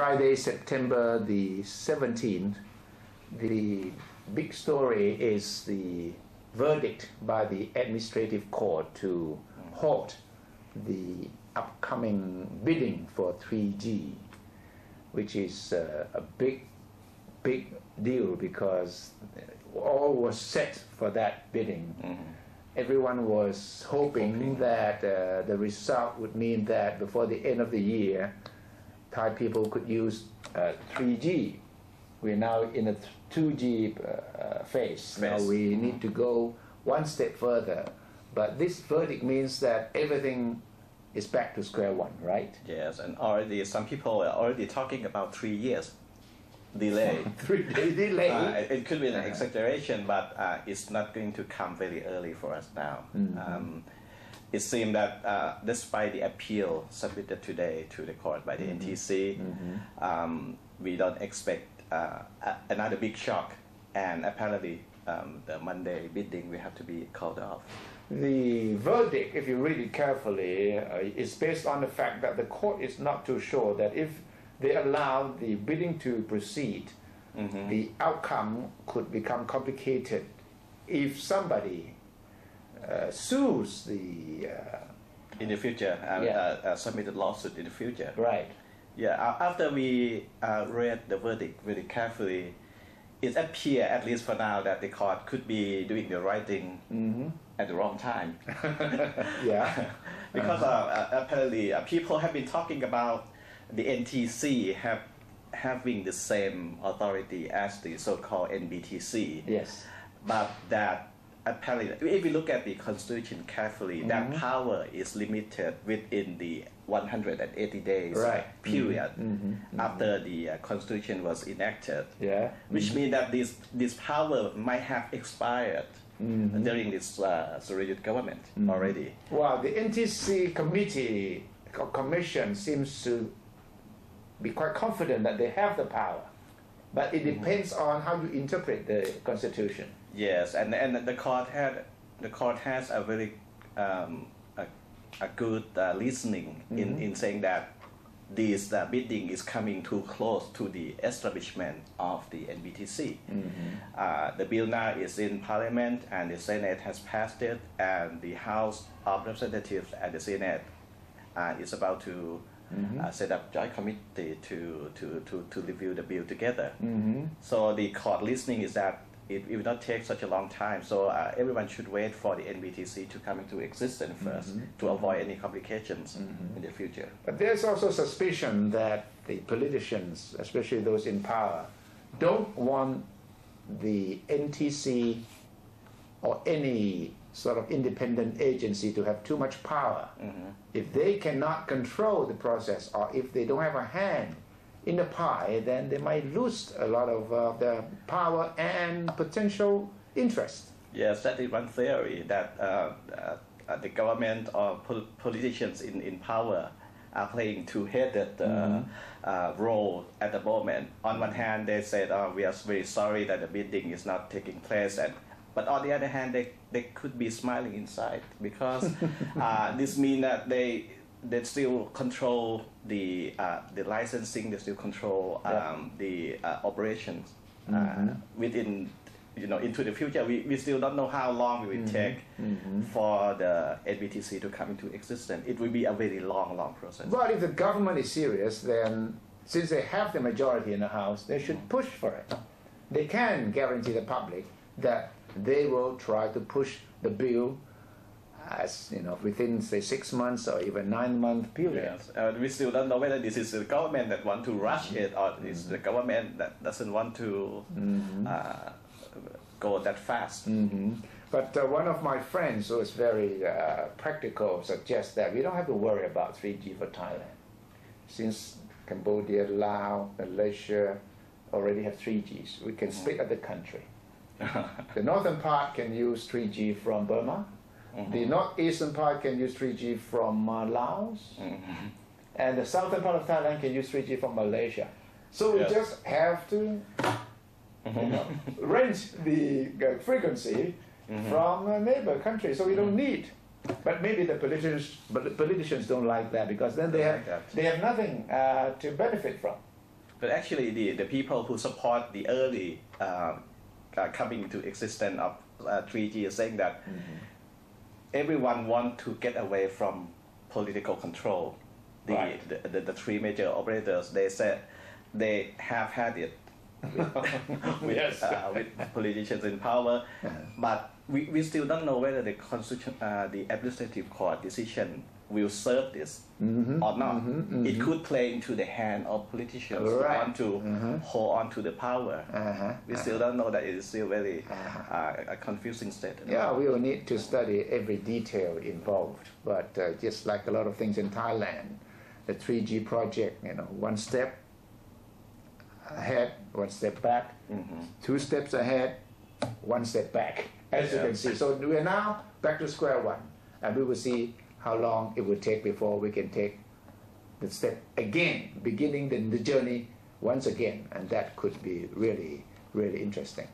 Friday, September the 17th, the big story is the verdict by the administrative court to halt the upcoming bidding for 3G, which is a big deal because all was set for that bidding. Everyone was hoping that the result would mean that before the end of the year, Thai people could use 3G. We're now in a 2G phase. Now we need to go one step further. But this verdict means that everything is back to square one, right? Yes, and already some people are already talking about 3 years delay. 3 days delay. It could be an exaggeration, but it's not going to come very early for us now. It seems that despite the appeal submitted today to the court by the NTC, we don't expect another big shock, and apparently the Monday bidding will have to be called off. The verdict, if you read it carefully, is based on the fact that the court is not too sure that if they allow the bidding to proceed, the outcome could become complicated if somebody sues the in the future, submitted lawsuit in the future. Right. Yeah. After we read the verdict very carefully, it appears, at least for now, that the court could be doing the right thing at the wrong time. Yeah. Because apparently people have been talking about the NTC having the same authority as the so-called NBTC. Yes. But that apparently, if we look at the Constitution carefully, that power is limited within the 180 days period after the Constitution was enacted. Yeah. Which means that this power might have expired during this Surrogate government already. Well, the NTC commission seems to be quite confident that they have the power, but it depends on how you interpret the Constitution. Yes, and the court has a very a good listening in saying that this bidding is coming too close to the establishment of the NBTC. The bill now is in Parliament, and the Senate has passed it, and the House of Representatives and the Senate is about to set up joint committee to review the bill together. So the court listening is that it will not take such a long time. So everyone should wait for the NBTC to come into existence first to avoid any complications in the future. But there's also suspicion that the politicians, especially those in power, don't want the NTC or any sort of independent agency to have too much power. If they cannot control the process, or if they don't have a hand in the pie, then they might lose a lot of their power and potential interest. Yes, that is one theory, that the government or politicians in power are playing two-headed role at the moment. On one hand, they said, we are very sorry that the bidding is not taking place, but on the other hand, they could be smiling inside, because this means that they still control the licensing, they still control the operations within, into the future. We still don't know how long it will take for the NBTC to come into existence. It will be a very long process. But if the government is serious, then since they have the majority in the House, they should push for it. They can guarantee the public that they will try to push the bill as within, say, 6 months or even 9-month period. Yes. We still don't know whether this is the government that want to rush it, or is the government that doesn't want to go that fast. But one of my friends who is very practical suggests that we don't have to worry about 3G for Thailand, since Cambodia, Laos, Malaysia already have 3Gs. We can split up the country. The northern part can use 3G from Burma. The northeastern part can use 3G from Laos, and the southern part of Thailand can use 3G from Malaysia. So we just have to rent the frequency from a neighbor country, so we don't need. But maybe the politicians don't like that, because then they have nothing to benefit from. But actually, the people who support the early coming into existence of 3G are saying that everyone wants to get away from political control. The three major operators, they said they have had it with politicians in power, but we still don't know whether the constitution, the administrative court decision will serve this or not. It could play into the hand of politicians who want to hold on to the power. We still don't know. That it is still very a confusing state. Yeah, we will need to study every detail involved. But just like a lot of things in Thailand, the 3G project, one step ahead, one step back, 2 steps ahead, 1 step back, as you can see. So we are now back to square one, and we will see how long it will take before we can take the step again, beginning the journey once again, and that could be really, really interesting.